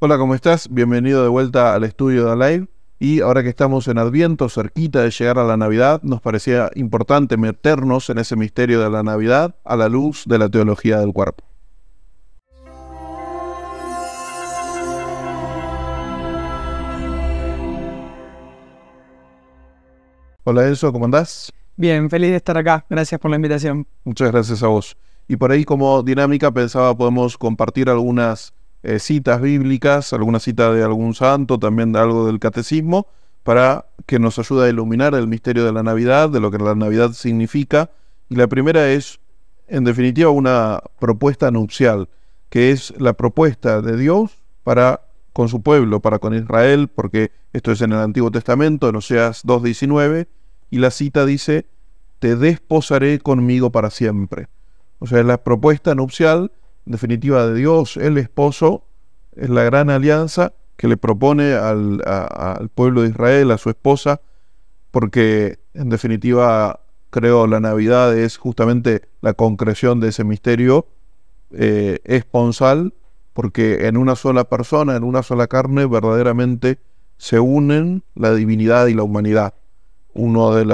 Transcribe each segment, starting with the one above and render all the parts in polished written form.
Hola, ¿cómo estás? Bienvenido de vuelta al estudio de Alive. Y ahora que estamos en Adviento, cerquita de llegar a la Navidad, nos parecía importante meternos en ese misterio de la Navidad a la luz de la teología del cuerpo. Hola Enzo, ¿cómo andás? Bien, feliz de estar acá. Gracias por la invitación. Muchas gracias a vos. Y por ahí como dinámica pensaba podemos compartir algunas citas bíblicas, alguna cita de algún santo, también algo del catecismo, para que nos ayude a iluminar el misterio de la Navidad, de lo que la Navidad significa. Y la primera es, en definitiva, una propuesta nupcial, que es la propuesta de Dios para con su pueblo, para con Israel, porque esto es en el Antiguo Testamento, en Oseas 2:19, y la cita dice: te desposaré conmigo para siempre. O sea, la propuesta nupcial, en definitiva, de Dios, el esposo, es la gran alianza que le propone al pueblo de Israel, a su esposa, porque, en definitiva, creo la Navidad es justamente la concreción de ese misterio esponsal, porque en una sola persona, en una sola carne, verdaderamente se unen la divinidad y la humanidad. Uno de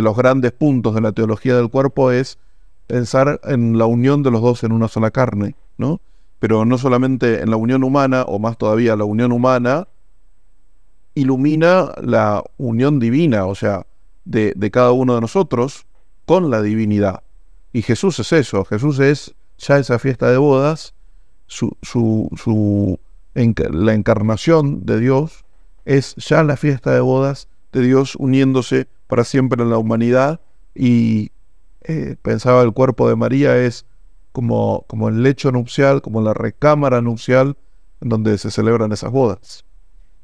los grandes puntos de la teología del cuerpo es pensar en la unión de los dos en una sola carne, ¿no? Pero no solamente en la unión humana, o más todavía la unión humana ilumina la unión divina, o sea, de cada uno de nosotros con la divinidad. Y Jesús es eso, Jesús es ya esa fiesta de bodas, la encarnación de Dios es ya la fiesta de bodas de Dios uniéndose para siempre en la humanidad. Y pensaba el cuerpo de María es como el lecho nupcial, como la recámara nupcial en donde se celebran esas bodas.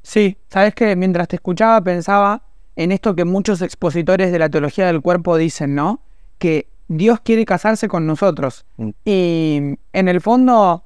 Sí, sabes que mientras te escuchaba pensaba en esto que muchos expositores de la teología del cuerpo dicen, ¿no? Que Dios quiere casarse con nosotros. Y en el fondo,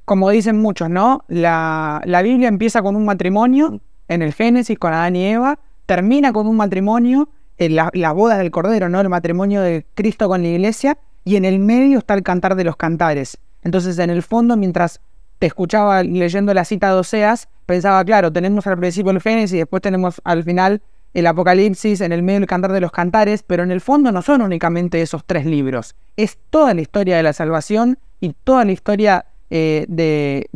como dicen muchos, ¿no? La Biblia empieza con un matrimonio, en el Génesis, con Adán y Eva, termina con un matrimonio, la boda del Cordero, ¿no? El matrimonio de Cristo con la Iglesia, y en el medio está el Cantar de los Cantares. Entonces, en el fondo, mientras te escuchaba leyendo la cita de Oseas, pensaba, claro, tenemos al principio el Génesis, después tenemos al final el Apocalipsis, en el medio el Cantar de los Cantares, pero en el fondo no son únicamente esos tres libros. Es toda la historia de la salvación y toda la historia de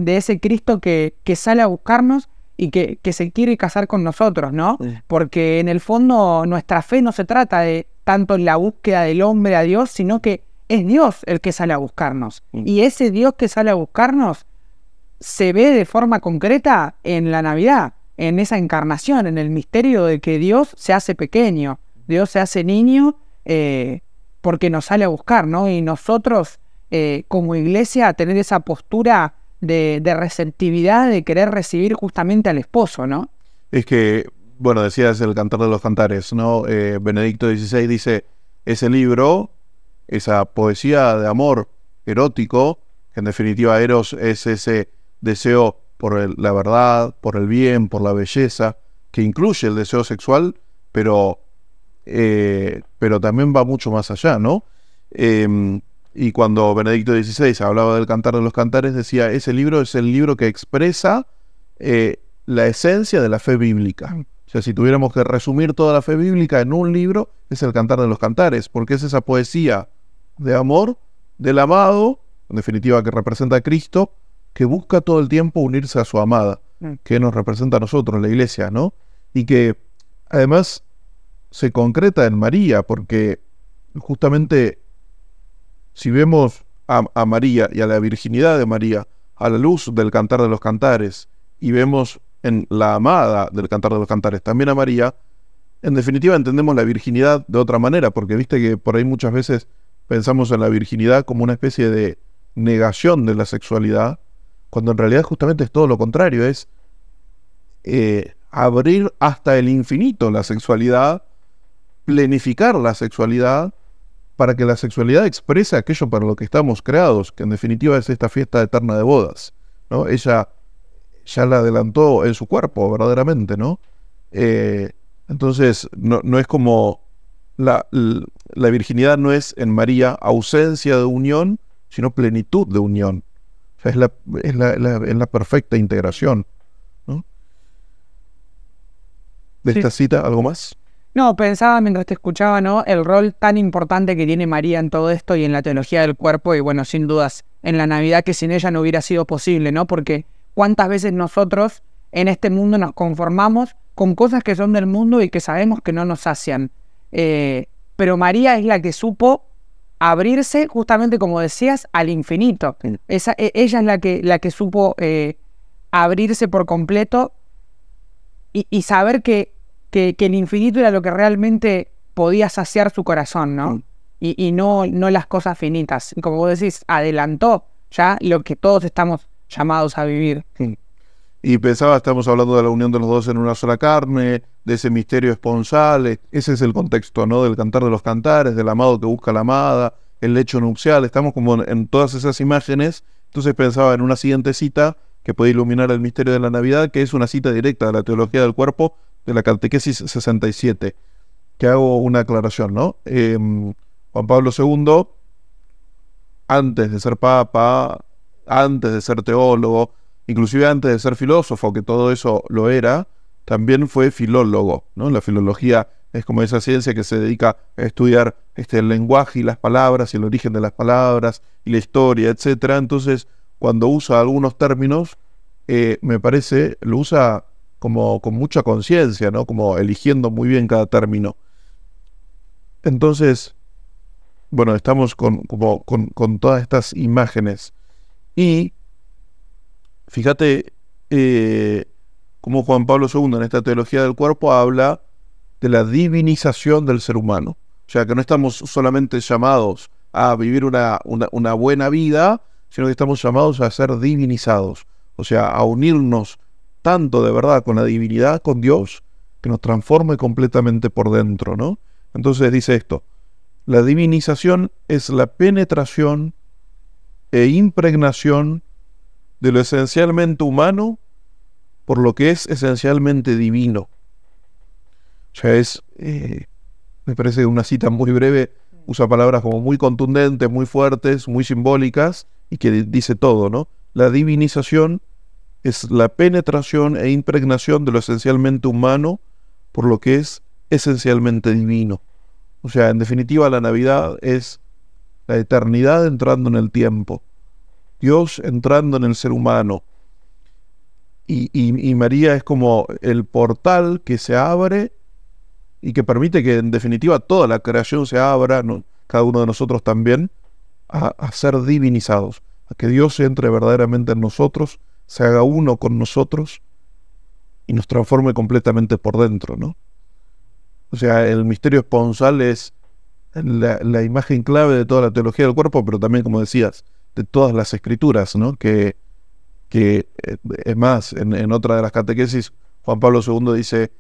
ese Cristo que sale a buscarnos y que se quiere casar con nosotros, ¿no? Sí. Porque en el fondo nuestra fe no se trata de tanto la búsqueda del hombre a Dios, sino que es Dios el que sale a buscarnos. Y ese Dios que sale a buscarnos se ve de forma concreta en la Navidad, en esa encarnación, en el misterio de que Dios se hace pequeño, Dios se hace niño porque nos sale a buscar, ¿no? Y nosotros, como iglesia, tener esa postura de receptividad, de querer recibir justamente al esposo, ¿no? Es que, bueno, decías el Cantar de los Cantares, ¿no? Benedicto XVI dice, ese libro, esa poesía de amor erótico, que en definitiva Eros es ese deseo por la verdad, por el bien, por la belleza, que incluye el deseo sexual, pero también va mucho más allá, ¿no? Y cuando Benedicto XVI hablaba del Cantar de los Cantares, decía, ese libro es el libro que expresa la esencia de la fe bíblica. O sea, si tuviéramos que resumir toda la fe bíblica en un libro, es el Cantar de los Cantares, porque es esa poesía de amor del amado, en definitiva que representa a Cristo, que busca todo el tiempo unirse a su amada, que nos representa a nosotros, la Iglesia, ¿no? Y que además se concreta en María, porque justamente si vemos a María y a la virginidad de María a la luz del Cantar de los Cantares, y vemos en la amada del Cantar de los Cantares también a María, en definitiva entendemos la virginidad de otra manera, porque viste que por ahí muchas veces pensamos en la virginidad como una especie de negación de la sexualidad, cuando en realidad justamente es todo lo contrario, es abrir hasta el infinito la sexualidad, plenificar la sexualidad, para que la sexualidad exprese aquello para lo que estamos creados, que en definitiva es esta fiesta eterna de bodas, ¿no? Ella ya la adelantó en su cuerpo, verdaderamente, ¿no? Entonces, no es como la virginidad no es en María ausencia de unión, sino plenitud de unión. O sea, es la perfecta integración, ¿no? De esta cita, ¿algo más? No, pensaba mientras te escuchaba, ¿no? El rol tan importante que tiene María en todo esto y en la teología del cuerpo y bueno, sin dudas, en la Navidad, que sin ella no hubiera sido posible, ¿no? Porque cuántas veces nosotros en este mundo nos conformamos con cosas que son del mundo y que sabemos que no nos sacian. Pero María es la que supo abrirse, justamente como decías, al infinito. Ella es la que supo abrirse por completo y saber que el infinito era lo que realmente podía saciar su corazón, ¿no? Y no las cosas finitas. Y como vos decís, adelantó ya lo que todos estamos llamados a vivir. Y pensaba, estamos hablando de la unión de los dos en una sola carne, de ese misterio esponsal, ese es el contexto, ¿no? Del cantar de los cantares, del amado que busca a la amada, el lecho nupcial, estamos como en todas esas imágenes. Entonces pensaba en una siguiente cita que puede iluminar el misterio de la Navidad, que es una cita directa de la teología del cuerpo, de la catequesis 67, que hago una aclaración, ¿no? Juan Pablo II, antes de ser papa, antes de ser teólogo, inclusive antes de ser filósofo, que todo eso lo era, también fue filólogo, ¿no? La filología es como esa ciencia que se dedica a estudiar el lenguaje y las palabras, y el origen de las palabras, y la historia, etcétera. Entonces, cuando usa algunos términos, me parece, lo usa como con mucha conciencia, ¿no? Como eligiendo muy bien cada término. Entonces, bueno, estamos con todas estas imágenes. Y fíjate cómo Juan Pablo II en esta teología del cuerpo habla de la divinización del ser humano. O sea, que no estamos solamente llamados a vivir una buena vida, sino que estamos llamados a ser divinizados. O sea, a unirnos tanto de verdad con la divinidad, con Dios, que nos transforme completamente por dentro, ¿no? Entonces dice esto: la divinización es la penetración e impregnación de lo esencialmente humano por lo que es esencialmente divino. O sea, me parece una cita muy breve, usa palabras como muy contundentes, muy fuertes, muy simbólicas, y que dice todo, ¿no? La divinización es la penetración e impregnación de lo esencialmente humano por lo que es esencialmente divino. O sea, en definitiva, la Navidad es la eternidad entrando en el tiempo, Dios entrando en el ser humano, y María es como el portal que se abre y que permite que en definitiva toda la creación se abra, ¿no? Cada uno de nosotros también, a ser divinizados, a que Dios entre verdaderamente en nosotros, se haga uno con nosotros y nos transforme completamente por dentro, ¿no? O sea, el misterio esponsal es la imagen clave de toda la teología del cuerpo, pero también, como decías, de todas las escrituras, ¿no? Que es más, en otra de las catequesis, Juan Pablo II dice,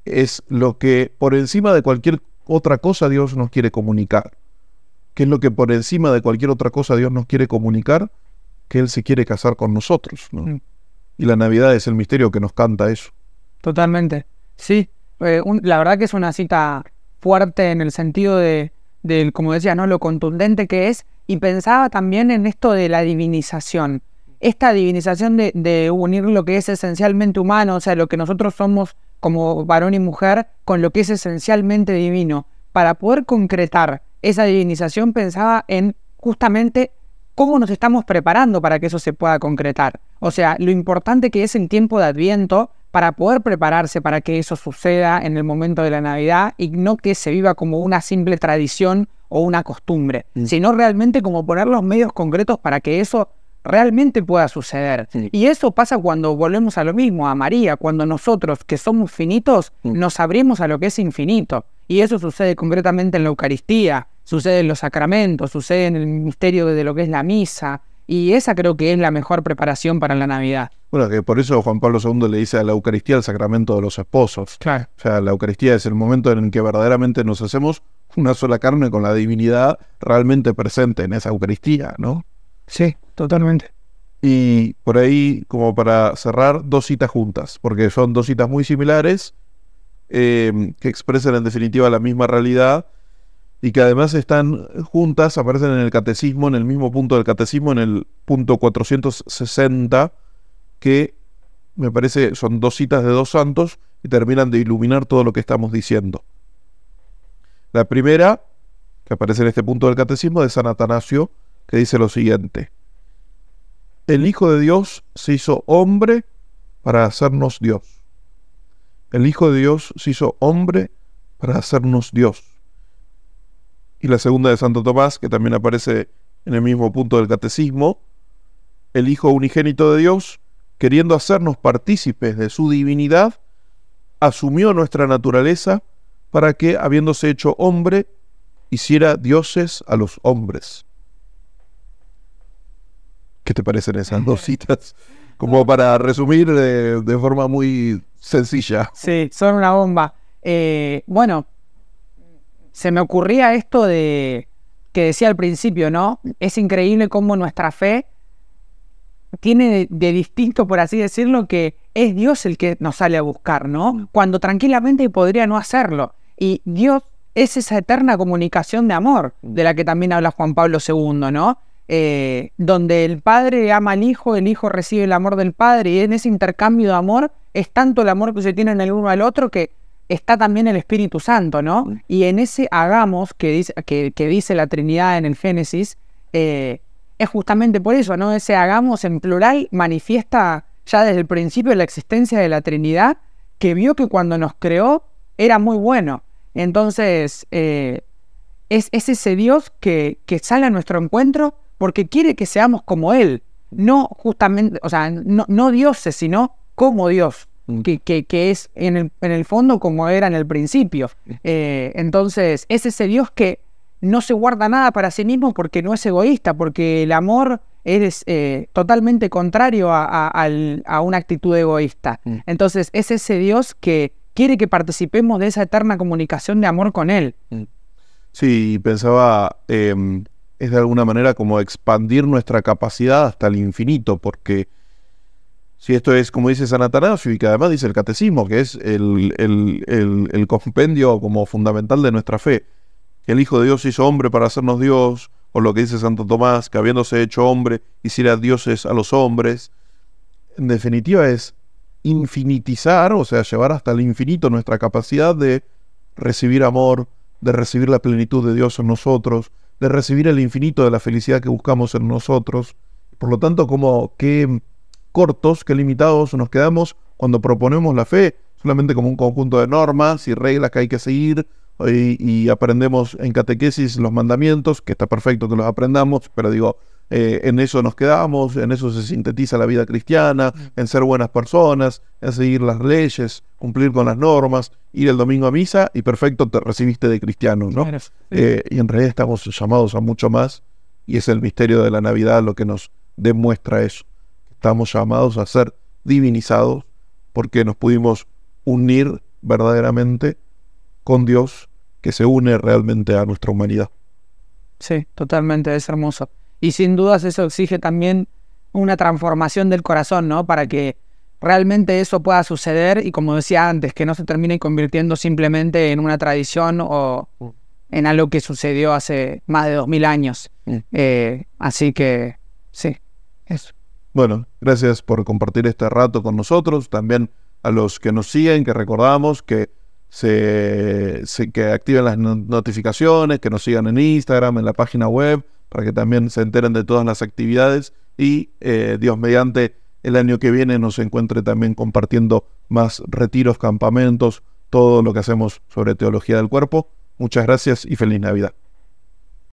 es lo que por encima de cualquier otra cosa Dios nos quiere comunicar. ¿Qué es lo que por encima de cualquier otra cosa Dios nos quiere comunicar? Que Él se quiere casar con nosotros, ¿no? Y la Navidad es el misterio que nos canta eso. Totalmente. Sí, la verdad que es una cita fuerte en el sentido de como decía, ¿no? Lo contundente que es. Y pensaba también en esto de la divinización. Esta divinización de unir lo que es esencialmente humano, o sea, lo que nosotros somos como varón y mujer, con lo que es esencialmente divino. Para poder concretar esa divinización, pensaba en justamente cómo nos estamos preparando para que eso se pueda concretar. O sea, lo importante que es el tiempo de Adviento para poder prepararse para que eso suceda en el momento de la Navidad y no que se viva como una simple tradición o una costumbre, sino realmente como poner los medios concretos para que eso realmente pueda suceder. Y eso pasa cuando volvemos a lo mismo, a María, cuando nosotros, que somos finitos, nos abrimos a lo que es infinito. Y eso sucede concretamente en la Eucaristía, sucede en los sacramentos, sucede en el misterio de lo que es la misa. Y esa creo que es la mejor preparación para la Navidad. Bueno, que por eso Juan Pablo II le dice a la Eucaristía el sacramento de los esposos. Claro. O sea, la Eucaristía es el momento en el que verdaderamente nos hacemos una sola carne con la divinidad realmente presente en esa Eucaristía, ¿no? Sí, totalmente. Y por ahí, como para cerrar, dos citas juntas, porque son dos citas muy similares, que expresan en definitiva la misma realidad. y que además están juntas, aparecen en el catecismo, en el mismo punto del catecismo, en el punto 460, que me parece son dos citas de dos santos y terminan de iluminar todo lo que estamos diciendo. La primera, que aparece en este punto del catecismo, de San Atanasio, que dice lo siguiente: el Hijo de Dios se hizo hombre para hacernos Dios. El Hijo de Dios se hizo hombre para hacernos Dios. Y la segunda de Santo Tomás, que también aparece en el mismo punto del catecismo: el Hijo unigénito de Dios, queriendo hacernos partícipes de su divinidad, asumió nuestra naturaleza para que, habiéndose hecho hombre, hiciera dioses a los hombres. ¿Qué te parecen esas dos citas? Como para resumir de forma muy sencilla. Sí, son una bomba. Bueno, se me ocurría esto de que decía al principio, ¿no? Es increíble cómo nuestra fe tiene de distinto, por así decirlo, que es Dios el que nos sale a buscar, ¿no? Cuando tranquilamente podría no hacerlo. Y Dios es esa eterna comunicación de amor, de la que también habla Juan Pablo II, ¿no? Donde el Padre ama al Hijo, el Hijo recibe el amor del Padre, y en ese intercambio de amor es tanto el amor que se tienen el uno al otro que está también el Espíritu Santo, ¿no? Y en ese hagamos que dice la Trinidad en el Génesis, es justamente por eso, ¿no? Ese hagamos en plural manifiesta ya desde el principio la existencia de la Trinidad, que vio que cuando nos creó era muy bueno. Entonces, es ese Dios que sale a nuestro encuentro porque quiere que seamos como Él, no justamente, o sea, no dioses, sino como Dios, que es en el fondo como era en el principio. Entonces, es ese Dios que no se guarda nada para sí mismo porque no es egoísta, porque el amor es totalmente contrario a una actitud egoísta. Entonces, es ese Dios que quiere que participemos de esa eterna comunicación de amor con Él. Sí, pensaba, es de alguna manera como expandir nuestra capacidad hasta el infinito, porque si esto es, como dice San Atanasio, y que además dice el Catecismo, que es el compendio como fundamental de nuestra fe, que el Hijo de Dios hizo hombre para hacernos Dios, o lo que dice Santo Tomás, que habiéndose hecho hombre, hiciera dioses a los hombres. En definitiva es infinitizar, o sea, llevar hasta el infinito nuestra capacidad de recibir amor, de recibir la plenitud de Dios en nosotros, de recibir el infinito de la felicidad que buscamos en nosotros. Por lo tanto, como qué cortos, qué limitados nos quedamos cuando proponemos la fe, solamente como un conjunto de normas y reglas que hay que seguir, y aprendemos en catequesis los mandamientos, que está perfecto que los aprendamos, pero digo, en eso nos quedamos, en eso se sintetiza la vida cristiana, en ser buenas personas, en seguir las leyes, cumplir con las normas, ir el domingo a misa y perfecto, te recibiste de cristiano, ¿no? Claro, sí. Y en realidad estamos llamados a mucho más, y es el misterio de la Navidad lo que nos demuestra eso. Estamos llamados a ser divinizados porque nos pudimos unir verdaderamente con Dios, que se une realmente a nuestra humanidad. Sí, totalmente, es hermoso. Y sin dudas eso exige también una transformación del corazón, ¿no? Para que realmente eso pueda suceder y, como decía antes, que no se termine convirtiendo simplemente en una tradición o en algo que sucedió hace más de 2000 años. Así que, sí, eso. Bueno, gracias por compartir este rato con nosotros. También a los que nos siguen, que recordamos que que activen las notificaciones, que nos sigan en Instagram, en la página web, para que también se enteren de todas las actividades y Dios mediante el año que viene nos encuentre también compartiendo más retiros, campamentos, todo lo que hacemos sobre teología del cuerpo. Muchas gracias y feliz Navidad.